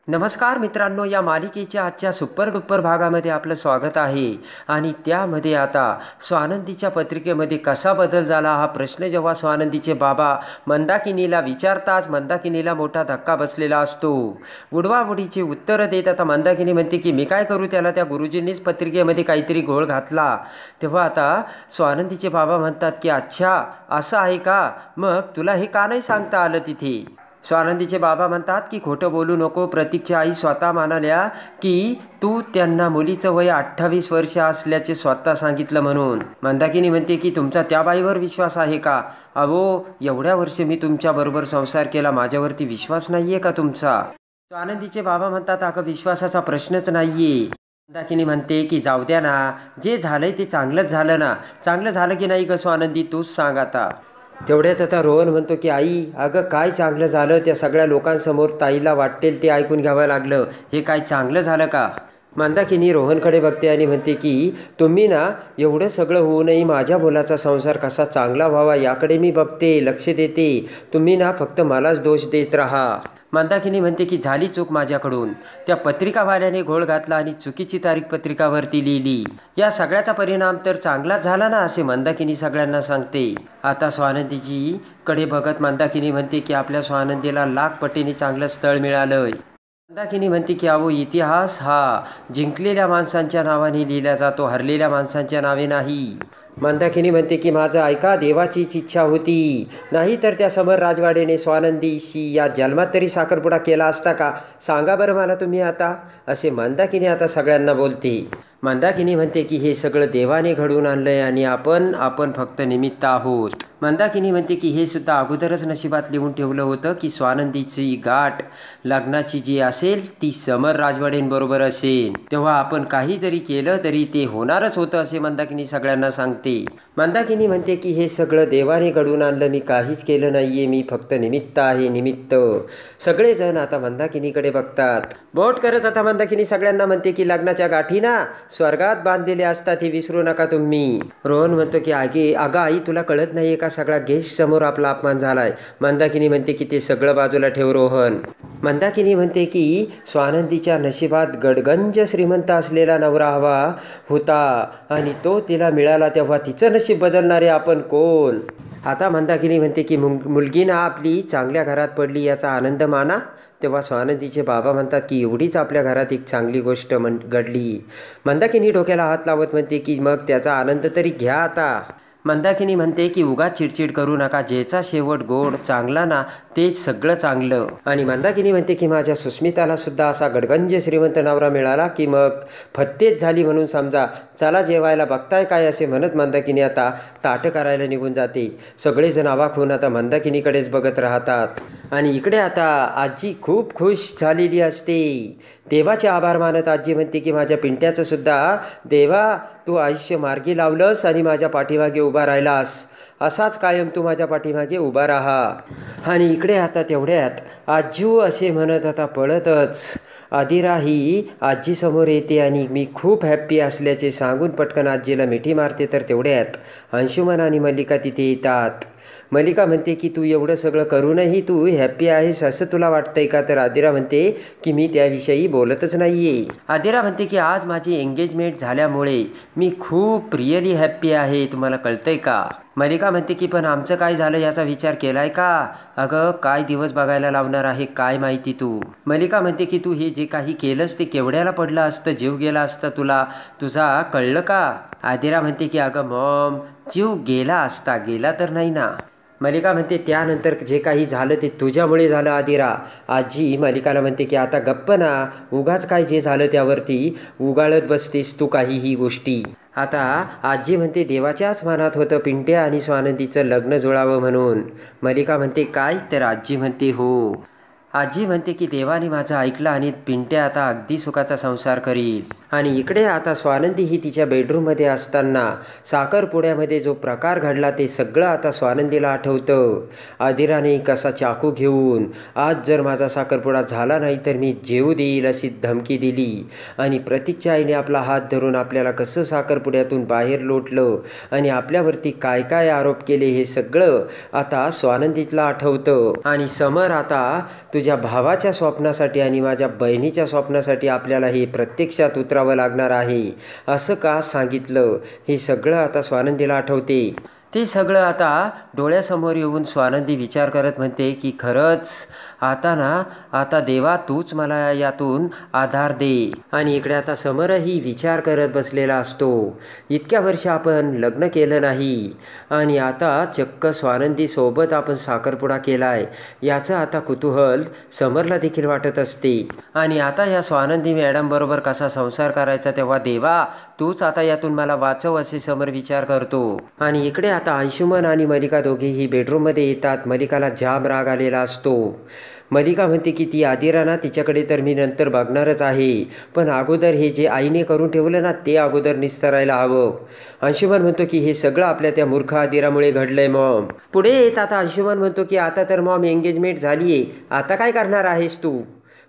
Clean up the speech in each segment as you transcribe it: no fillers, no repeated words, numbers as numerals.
नमस्कार मित्रांनो, या मालिकेच्या आजच्या सुपर डुपर भागामध्ये आपलं स्वागत आहे. आणि त्यामध्ये आता स्वानंदीच्या पत्रिकेमध्ये कसा बदल झाला हा प्रश्न जेव्हा स्वानंदीचे बाबा मंदाकिनीला विचारताच मंदाकिनीला मोठा धक्का बसलेला असतो. उडवाउडीची उत्तरं देत आता मंदाकिनी म्हणते की मी काय करू, त्याला त्या गुरुजींनीच पत्रिकेमध्ये काहीतरी घोळ घातला. तेव्हा आता स्वानंदीचे बाबा म्हणतात की अच्छा असं आहे का, मग तुला हे का नाही सांगता आलं तिथे. स्वानंदीचे बाबा म्हणतात की खोटं बोलू नको. प्रतीकच्या आई स्वतः म्हणाल्या की तू त्यांना मुलीचं वय 28 वर्ष असल्याचे स्वतः सांगितलं म्हणून. मंदाकिनी म्हणते की तुमचा त्या बाईवर विश्वास आहे का. अहो, एवढ्या वर्ष मी तुमच्याबरोबर संसार केला, माझ्यावरती विश्वास नाही आहे का तुमचा. स्वानंदीचे बाबा म्हणतात अगं विश्वासाचा प्रश्नच नाही आहे. मंदाकिनी म्हणते की जाऊ द्या ना, जे झालंय ते चांगलंच झालं ना. चांगलं झालं की नाही ग स्वानंदी, तूच सांग आता. तेवढ्यात आता रोहन म्हणतो की आई अगं काय चांगलं झालं, त्या सगळ्या लोकांसमोर ताईला वाटेल ते ऐकून घ्यावं लागलं, हे काय चांगलं झालं का. मंदाकिनी रोहनकडे बघते आणि म्हणते की तुम्ही ना एवढं सगळं होऊनही माझ्या मुलाचा संसार कसा चांगला व्हावा याकडे मी बघते, लक्ष देते. तुम्ही ना फक्त मलाच दोष देत राहा. मंदाकिनी म्हणते की झाली चूक माझ्याकडून. त्या पत्रिकावाल्याने घोळ घातला आणि चुकीची तारीख पत्रिकावरती लिहिली. या सगळ्याचा परिणाम तर चांगलाच झाला ना, असे मंदाकिनी सगळ्यांना सांगते. आता स्वानंदीजी कडे बघत मंदाकिनी म्हणते की आपल्या स्वानंदीला लाख पटीने चांगलं स्थळ मिळालंय. मंदाकिनी म्हणते की अहो, इतिहास हा जिंकलेल्या माणसांच्या नावाने लिहिला जातो, हरलेल्या माणसांच्या नावे नाही. मंदाकिनी म्हणते की माझं ऐका, देवाचीच इच्छा होती, नाही तर त्या समर राजवाडेने स्वानंदीशी या जन्मात तरी साखरपुडा केला असता का, सांगा बरं मला तुम्ही आता. असे मंदाकिनी आता सगळ्यांना बोलते. मंदाकिनी म्हणते की हे सगळं देवाने घडवून आणलंय आणि आपण फक्त निमित्त आहोत. मंदाकिनी म्हणते की हे सुद्धा अगोदरच नशिबात लिहून ठेवलं होतं की स्वानंदीची गाठ लग्नाची जी असेल ती समर राजवाडेंबरोबर असेल, तेव्हा आपण काही जरी केलं तरी ते होणारच होतं, असे मंदाकिनी सगळ्यांना सांगते. मंदाकिनी म्हणते की हे सगळं देवाने घडवून आणलं, मी काहीच केलं नाहीये, मी फक्त निमित्त आहे, निमित्त. सगळेजण आता मंदाकिनीकडे बघतात. बोट करत आता मंदाकिनी सगळ्यांना म्हणते की लग्नाच्या गाठी ना स्वर्गात बांधलेले असतात, हे विसरू नका तुम्ही. रोहन म्हणतो की अगं आई तुला कळत नाहीये का, सगळा गेस्ट समोर आपला अपमान झालाय. मंदाकिनी म्हणते की ते सगळं बाजूला ठेव रोहन. मंदाकिनी म्हणते की स्वानंदीच्या नशिबात गडगंज श्रीमंत असलेला नवरा हवा होता आणि तो तिला मिळाला, तेव्हा तिचं नशीब बदलणारे आपण कोण. आता मंदाकिनी म्हणते की मुलगी ना आपली चांगल्या घरात पडली याचा आनंद माना. तेव्हा स्वानंदीचे बाबा म्हणतात की एवढीच आपल्या घरात एक चांगली गोष्ट घडली. मंदाकिनी डोक्याला हात लावत म्हणते की मग त्याचा आनंद तरी घ्या आता. मंदाकिनी म्हणते की उगाच चिडचिड करू नका, ज्याचा शेवट गोड चांगला ना तेच सगळं चांगलं. आणि मंदाकिनी म्हणते की माझ्या सुस्मिताला सुद्धा असा गडगंज श्रीमंत नवरा मिळाला की मग फत्तेच झाली म्हणून समजा. चला जेवायला बघताय काय, असे म्हणत मंदाकिनी आता ताटं करायला निघून जाते. सगळेजण अवाक होऊन आता मंदाकिनीकडेच बघत राहतात. आणि इकडे आता आजी खूप खुश झालेली असते. देवाचे आभार मानत आजी म्हणते की माझ्या पिंट्याचं सुद्धा देवा तू आयुष्य मार्गी लावलंस आणि माझ्या पाठीमागे उभा राहिलास, असाच कायम तू माझ्या पाठीमागे उभा राहा. आणि इकडे आता तेवढ्यात आजू असे म्हणत आता पळतच आदिरा ही आजीसमोर येते आणि मी खूप हॅप्पी असल्याचे सांगून पटकन आजीला मिठी मारते. तर तेवढ्यात अंशुमन आणि मल्लिका तिथे येतात. मल्लिका म्हणते की तू एवढं सगळं करूनही तू हॅप्पी आहेस असं तुला वाटतंय का. तर आदिरा म्हणते की मी त्याविषयी बोलतच नाहीये. आदिरा म्हणते की आज माझी एंगेजमेंट झाल्यामुळे मी खूप रिअली हॅप्पी आहे, तुम्हाला कळतंय का. मल्लिका म्हणते की पण आमचं काय झालं याचा विचार केलाय का. अगं काय दिवस बघायला लावणार आहे काय माहिती तू. मल्लिका म्हणते की तू हे जे काही केलंस ते केवढ्याला पडलं असतं, जीव गेला असता तुला, तुझा कळलं का. आदिरा म्हणते की अगं मॉम, जीव गेला असता, गेला तर नाही ना. मल्लिका म्हणते त्यानंतर जे काही झालं ते तुझ्यामुळे झालं आदिरा. आजी मल्लिकाला म्हणते की आता गप्प ना, उगाच काय जे झालं त्यावरती उगाळत बसतेस तू काहीही गोष्टी. आता आजी म्हणते देवाच्याच मनात होतं पिंट्या आणि स्वानंदीचं लग्न जुळावं म्हणून. मल्लिका म्हणते काय, तर आजी म्हणते हो. आजी म्हणते की देवाने माझं ऐकलं आणि पिंट्या आता अगदी सुखाचा संसार करील. आणि इकडे आता स्वानंदी ही तिच्या बेडरूममध्ये असताना साखरपुड्यामध्ये जो प्रकार घडला ते सगळं आता स्वानंदीला आठवतं. आदिराने कसा चाकू घेऊन आज जर माझा साखरपुडा झाला नाही तर मी जेवू देईल अशी धमकी दिली आणि प्रतीकच्या आईने आपला हात धरून आपल्याला कसं साखरपुड्यातून बाहेर लोटलं आणि आपल्यावरती काय काय आरोप केले हे सगळं आता स्वानंदीला आठवतं. आणि समर आता तुझ्या भावाच्या स्वप्नासाठी आणि माझ्या बहिणीच्या स्वप्नासाठी आपल्याला हे प्रत्यक्षात उतरावं लागणार आहे असं का सांगितलं हे सगळं आता स्वानंदीला आठवते. ते सगळं आता डोळ्यासमोर येऊन स्वानंदी विचार करत म्हणते की खरंच आता देवा तूच मला यातून आधार दे. आणि इकडे आता समरही विचार करत बसलेला असतो. इतक्या वर्ष आपण लग्न केलं नाही आणि आता चक्क स्वानंदीसोबत आपण साखरपुडा केलाय याचं आता कुतूहल समरला देखील वाटत असते. आणि आता या स्वानंदी मॅडम बरोबर कसा संसार करायचा तेव्हा देवा तूच आता यातून मला वाचव असे समर विचार करतो. आणि इकडे आता अंशुमन आणि मलिका दोघेही बेडरूममध्ये येतात. मलिकाला जाम राग आलेला असतो. मलिका म्हणते की ती आदिरा ना तिच्याकडे तर मी नंतर बघणारच आहे पण अगोदर हे जे आईने करून ठेवलं ना ते अगोदर निस्तरायला हवं. अंशुमन म्हणतो की हे सगळं आपल्या त्या मूर्ख आदिरामुळे घडलंय मॉम. पुढे येत आता अंशुमन म्हणतो की आता तर मॉम एंगेजमेंट झाली आहे आता काय करणार आहेस तू.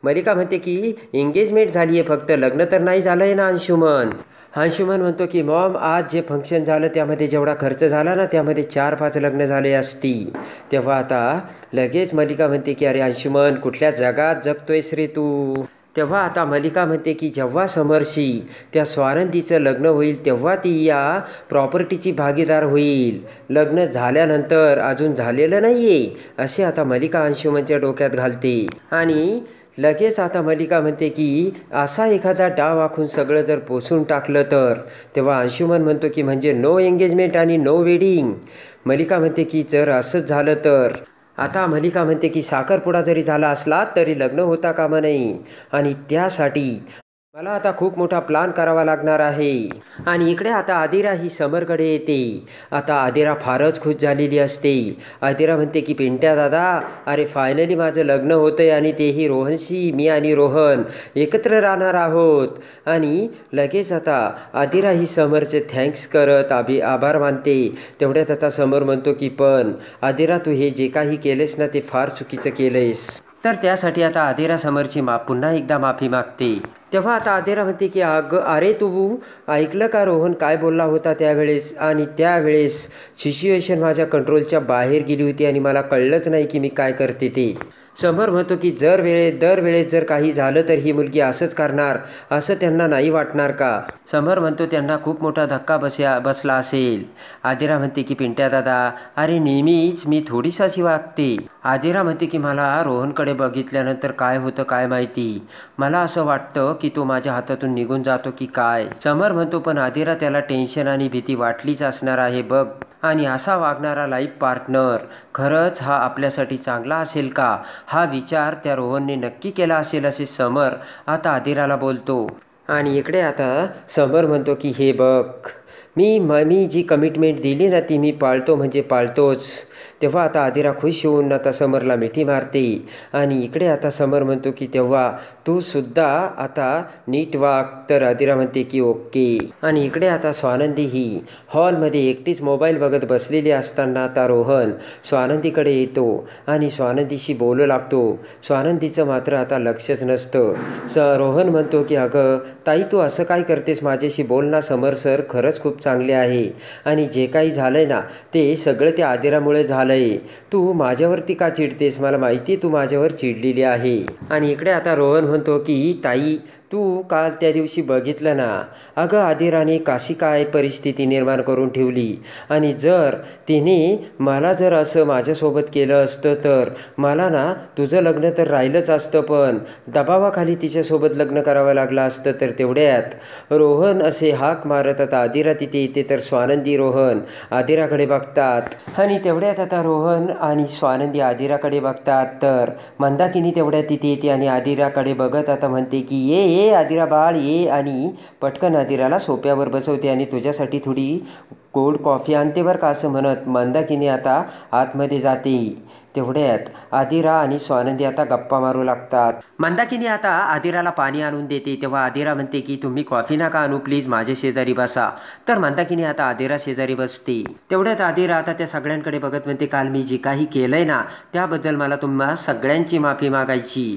मलिका म्हणते की एंगेजमेंट झाली आहे फक्त लग्न तर नाही झालं आहे ना अंशुमन. अंशुमन म्हणतो की मॉम आज जे फंक्शन झालं त्यामध्ये जेवढा खर्च झाला ना त्यामध्ये 4-5 लग्न झाले असती. तेव्हा आता लगेच मलिका म्हणते की अरे अंशुमन कुठल्या जगात जगतोयस रे तू. तेव्हा आता मलिका म्हणते की जेव्हा समरशी त्या स्वानंदीचं लग्न होईल तेव्हा ती या प्रॉपर्टीची भागीदार होईल. लग्न झाल्यानंतर अजून झालेलं नाही आहे असे आता मलिका अंशुमनच्या डोक्यात घालते. आणि लगेच आता मलिका म्हणते की असा एखादा डाव आखून सगळं जर पोसून टाकलं तर. तेव्हा अंशुमन म्हणतो की म्हणजे नो एंगेजमेंट आणि नो वेडिंग. मलिका म्हणते की जर असंच झालं तर. आता मलिका म्हणते की साखरपुडा जरी झाला असला तरी लग्न होता कामा नये आणि त्यासाठी मला आता खूप मोठा प्लान करावा लागणार आहे. आणि इकडे आता आदिरा ही समरकडे येते. आता आदिरा फारच खुश झालेली असते. आदिरा म्हणते की पिंट्या दादा अरे फायनली माझं लग्न होतंय आणि तेही रोहनशी. मी आणि रोहन एकत्र राहणार आहोत. आणि लगेच आता आदिरा ही समरचे थँक्स करत आभार मानते. तेवढ्यात आता समर म्हणतो की पण आदिरा तू हे जे काही केलेस ना ते फार चुकीचं केलंयस. तर त्यासाठी आता आदिरा समरची पुन्हा एकदा माफी मागते. तेव्हा आता आदिरा म्हणते की अरे तू ऐकलं का रोहन काय बोलला होता त्यावेळेस. आणि त्यावेळेस सिच्युएशन माझ्या कंट्रोलच्या बाहेर गेली होती आणि मला कळलंच नाही की मी काय करते ते. समर म्हणतो की दरवेळेस जर काही झालं तर ही मुलगी असंच करणार असं त्यांना नाही वाटणार का. समर म्हणतो त्यांना खूप मोठा धक्का बसला असेल. आदिरा म्हणते की पिंट्या दादा अरे नेहमीच मी थोडीशी अशी वागते. आदिरा म्हणते की मला रोहनकडे बघितल्यानंतर काय होतं काय माहिती. मला असं वाटतं की तो माझ्या हातातून निघून जातो की काय. समर म्हणतो पण आदिरा त्याला टेन्शन आणि भीती वाटलीच असणार आहे बघ. आणि असा वागणारा लाईफ पार्टनर खरंच हा आपल्यासाठी चांगला असेल का हा विचार त्या रोहनने नक्की केला असेल असे समर आता आदिराला बोलतो. आणि इकडे आता समर म्हणतो की हे बघ मी जी कमिटमेंट दिली ना ती मी पाळतो म्हणजे पाळतोच. तेव्हा आता आदिरा खुश होऊन आता समरला मिठी मारते. आणि इकडे आता समर म्हणतो की तेव्हा तू सुद्धा आता नीट वाग. तर आदिरा म्हणते की ओके. आणि इकडे आता स्वानंदी ही हॉलमध्ये एकटीच मोबाईल बघत बसलेली असताना आता रोहन स्वानंदीकडे येतो आणि स्वानंदीशी बोलू लागतो. स्वानंदीचं मात्र आता लक्षच नसतं. रोहन म्हणतो की अगं ताई तू असं काय करतेस माझ्याशी बोल ना. समर सर खरंच खूप चांगले आहे आणि जे काही झालंय ना ते सगळं त्या आदिरामुळे झालंय. तू माझ्यावरती का चिडतेस मला माहिती तू माझ्यावर चिडलेली आहे. आणि इकडे आता रोहन म्हणतो की ताई तू काल त्या दिवशी बघितलं ना अगं आदिराने कशी काय परिस्थिती निर्माण करून ठेवली. आणि जर तिने मला जर असं माझ्यासोबत केलं असतं तर मला ना तुझं लग्न तर राहिलंच असतं पण दबावाखाली तिच्यासोबत लग्न करावं लागलं असतं. तर तेवढ्यात रोहन असे हाक मारत आता आदिरा तिथे येते. तर स्वानंदी रोहन आदिराकडे बघतात आणि तेवढ्यात आता रोहन आणि स्वानंदी आदिराकडे बघतात. तर मंदाकिनी तेवढ्यात तिथे येते आणि आदिराकडे बघत आता म्हणते की ये आदिरा बाळ ये. आणि पटकन आदिराला सोप्यावर बसवते आणि तुझ्यासाठी थोडी कोल्ड कॉफी आणते बरं का असं म्हणत मंदाकिनी आता आतमध्ये जाते. तेवढ्यात आदिरा आणि स्वानंदी आता गप्पा मारू लागतात. मंदाकिनी आता आदिराला पाणी आणून देते. तेव्हा आदिरा म्हणते की तुम्ही कॉफी नका आणू, प्लीज माझ्या शेजारी बसा. तर मंदाकिनी आता आदिरा शेजारी बसते. तेवढ्यात आदिरा आता त्या सगळ्यांकडे बघत म्हणते, काल मी जे काही केलंय ना त्याबद्दल मला तुम्हा सगळ्यांची माफी मागायची.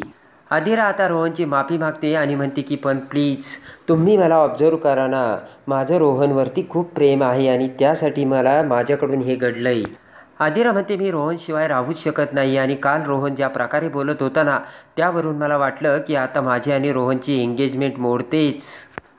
आदिरा आता रोहनची माफी मागते आणि म्हणते की पण प्लीज तुम्ही मला ऑब्झर्व करा ना, माझं रोहनवरती खूप प्रेम आहे आणि त्यासाठी मला माझ्याकडून हे घडलंय. आदिरा म्हणते मी रोहनशिवाय राहूच शकत नाही आणि काल रोहन ज्या प्रकारे बोलत होता ना त्यावरून मला वाटलं की आता माझी आणि रोहनची एंगेजमेंट मोडतेच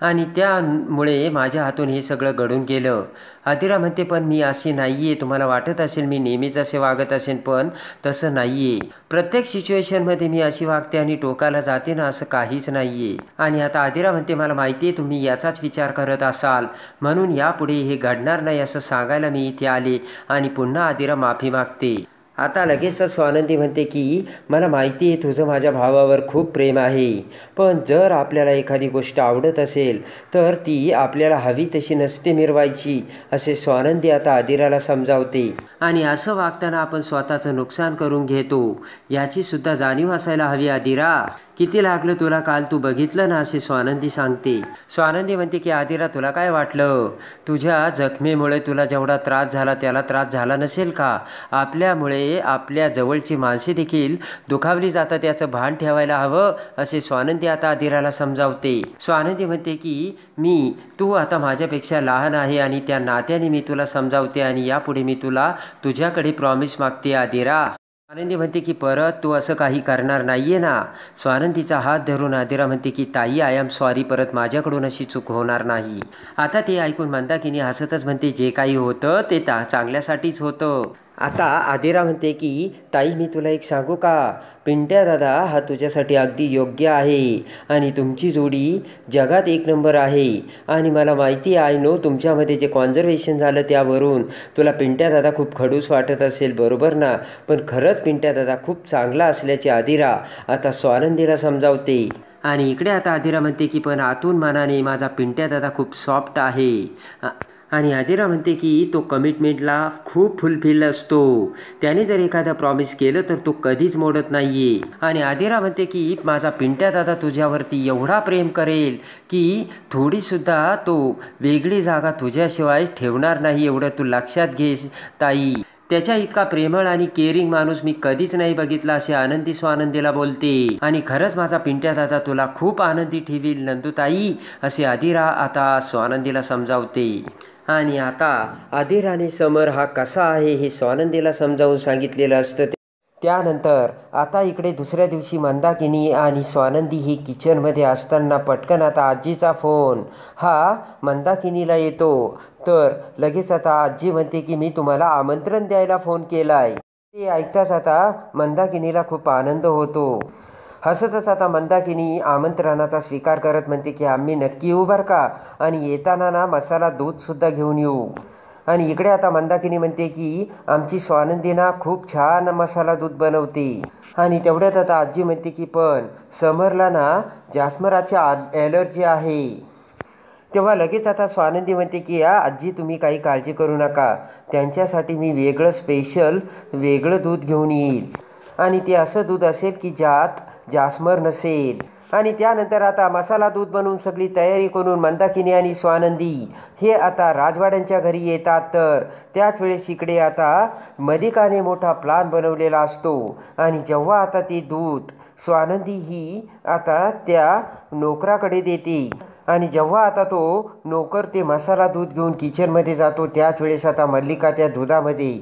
आणि त्यामुळे माझ्या हातून हे सगळं घडून गेलं. आदिरा म्हणते पण मी अशी नाही आहे, तुम्हाला वाटत असेल मी नेहमीच असे वागत असेल पण तसं नाही आहे. प्रत्येक सिच्युएशनमध्ये मी अशी वागते आणि टोकाला जाते ना असं काहीच नाही आहे. आणि आता आदिरा म्हणते मला माहिती आहे तुम्ही याचाच विचार करत असाल म्हणून यापुढे हे घडणार नाही असं सांगायला मी इथे आले. आणि पुन्हा आदिरा माफी मागते. आता लगेचच स्वानंदी म्हणते की मला माहिती आहे तुझं माझ्या भावावर खूप प्रेम आहे, पण जर आपल्याला एखादी गोष्ट आवडत असेल तर ती आपल्याला हवी तशी नसते मिरवायची, असे स्वानंदी आता आदिराला समजावते. आणि असं वागताना आपण स्वतःचं नुकसान करून घेतो याची सुद्धा जाणीव असायला हवी आदिरा. किती लागलं तुला, काल तू बघितलं ना, असे स्वानंदी सांगते. स्वानंदी म्हणते की आदिरा तुला काय वाटलं, तुझ्या जखमेमुळे तुला जेवढा त्रास झाला त्याला त्रास झाला नसेल का? आपल्यामुळे आपल्या जवळची माणसे देखील दुखावली जातात याचं भान ठेवायला हवं, असे स्वानंदी आता आदिराला समजावते. स्वानंदी म्हणते की तू आता माझ्यापेक्षा लहान आहे आणि त्या नात्याने मी तुला समजावते आणि यापुढे मी तुझ्याकडे प्रॉमिस मागते आदिरा. स्वानंदी म्हणते की परत तू असं काही करणार नाहीये ना. स्वानंदीचा हात धरून आदिरा म्हणते की ताई आय एम सॉरी, परत माझ्याकडून अशी चूक होणार नाही. आता ते ऐकून मंदाकिनी हसतच म्हणते जे काही होतं ते चांगल्यासाठीच होतं. आता आदिरा म्हणते की ताई मी तुला एक सांगू का, पिंट्या दादा हा तुझ्यासाठी अगदी योग्य आहे आणि तुमची जोडी जगात एक नंबर आहे. आणि मला माहिती आहे, आय नो तुमच्यामध्ये जे कॉन्झर्वेशन झालं त्यावरून तुला पिंट्या दादा खूप खडूस वाटत असेल, बरोबर ना, पण खरंच पिंट्या दादा खूप चांगला असल्याचे आदिरा आता स्वानंदीला समजावते. आणि इकडे आता आदिरा म्हणते की पण आतून मनाने माझा पिंट्या दादा खूप सॉफ्ट आहे. आणि आदिरा म्हणते की तो कमिटमेंटला खूप फुलफिल असतो, त्याने जर एखादा प्रॉमिस केलं तर तो कधीच मोडत नाहीये. आणि आदिरा म्हणते की माझा पिंट्या दादा तुझ्यावरती एवढा प्रेम करेल की थोडीसुद्धा तो वेगळी जागा तुझ्याशिवाय ठेवणार नाही, एवढं तू लक्षात घे ताई. त्याच्या इतका प्रेमळ आणि केअरिंग माणूस मी कधीच नाही बघितला, असे आनंदी स्वानंदीला बोलते. आणि खरंच माझा पिंट्या दादा तुला खूप आनंदी ठेवील नंदुताई, असे आदिरा आता स्वानंदीला समजावते. आणि आता आदिराने समर हा कसा आहे हे स्वानंदीला समजावून सांगितलेलं असतं. त्यानंतर आता इकडे दुसऱ्या दिवशी मंदाकिनी आणि स्वानंदी ही किचनमध्ये असताना पटकन आता आजीचा फोन हा मंदाकिनीला येतो. तर लगेच आता आजी म्हणते की मी तुम्हाला आमंत्रण द्यायला फोन केलाय. ते ऐकताच आता मंदाकिनीला खूप आनंद होतो. हसतच आता मंदाकिनी आमंत्रणाचा स्वीकार करत म्हणते की आम्ही नक्की येऊ बरं का, आणि येताना ना मसाला दूधसुद्धा घेऊन येऊ. आणि इकडे आता मंदाकिनी म्हणते की आमची स्वानंदी ना खूप छान मसाला दूध बनवते. आणि तेवढ्यात आता आजी म्हणते की पण समरला ना जास्मराची ॲलर्जी आहे. तेव्हा लगेच आता स्वानंदी म्हणते की आजी तुम्ही काही काळजी करू नका, त्यांच्यासाठी मी वेगळं स्पेशल वेगळं दूध घेऊन येईल आणि ते असं दूध असेल की ज्यात जास्मर नसेल. आणि त्यानंतर आता मसाला दूध बनवून सगळी तयारी करून मंदाकिनी आणि स्वानंदी हे आता राजवाड्यांच्या घरी येतात. तर त्याच वेळेस इकडे आता मलिकाने मोठा प्लान बनवलेला असतो. आणि जेव्हा आता ते दूध स्वानंदी ही आता त्या नोकराकडे देते आणि जेव्हा आता तो नोकर ते मसाला दूध घेऊन किचनमध्ये जातो त्याच वेळेस आता मल्लिका त्या दुधामध्ये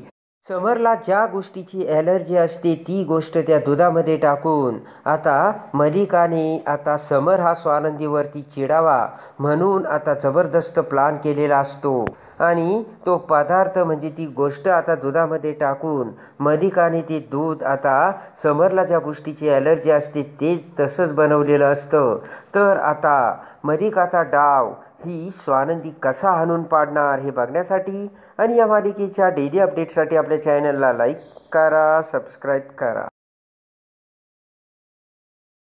समरला ज्या गोष्टीची ॲलर्जी असते ती गोष्ट त्या दुधामध्ये टाकून आता मलिकाने आता समर हा स्वानंदीवरती चिडावा म्हणून आता जबरदस्त प्लान केलेला असतो. आणि तो पदार्थ म्हणजे ती गोष्ट आता दुधामध्ये टाकून मलिकाने ते दूध आता समरला ज्या गोष्टीची ॲलर्जी असते तेच तसंच बनवलेलं असतं. तर आता मलिकाचा डाव ही स्वानंदी कसा हाणून पाडणार हे बघण्यासाठी आणि या मालिकेच्या डेली अपडेटसाठी आपल्या चॅनलला लाईक करा, सबस्क्राईब करा.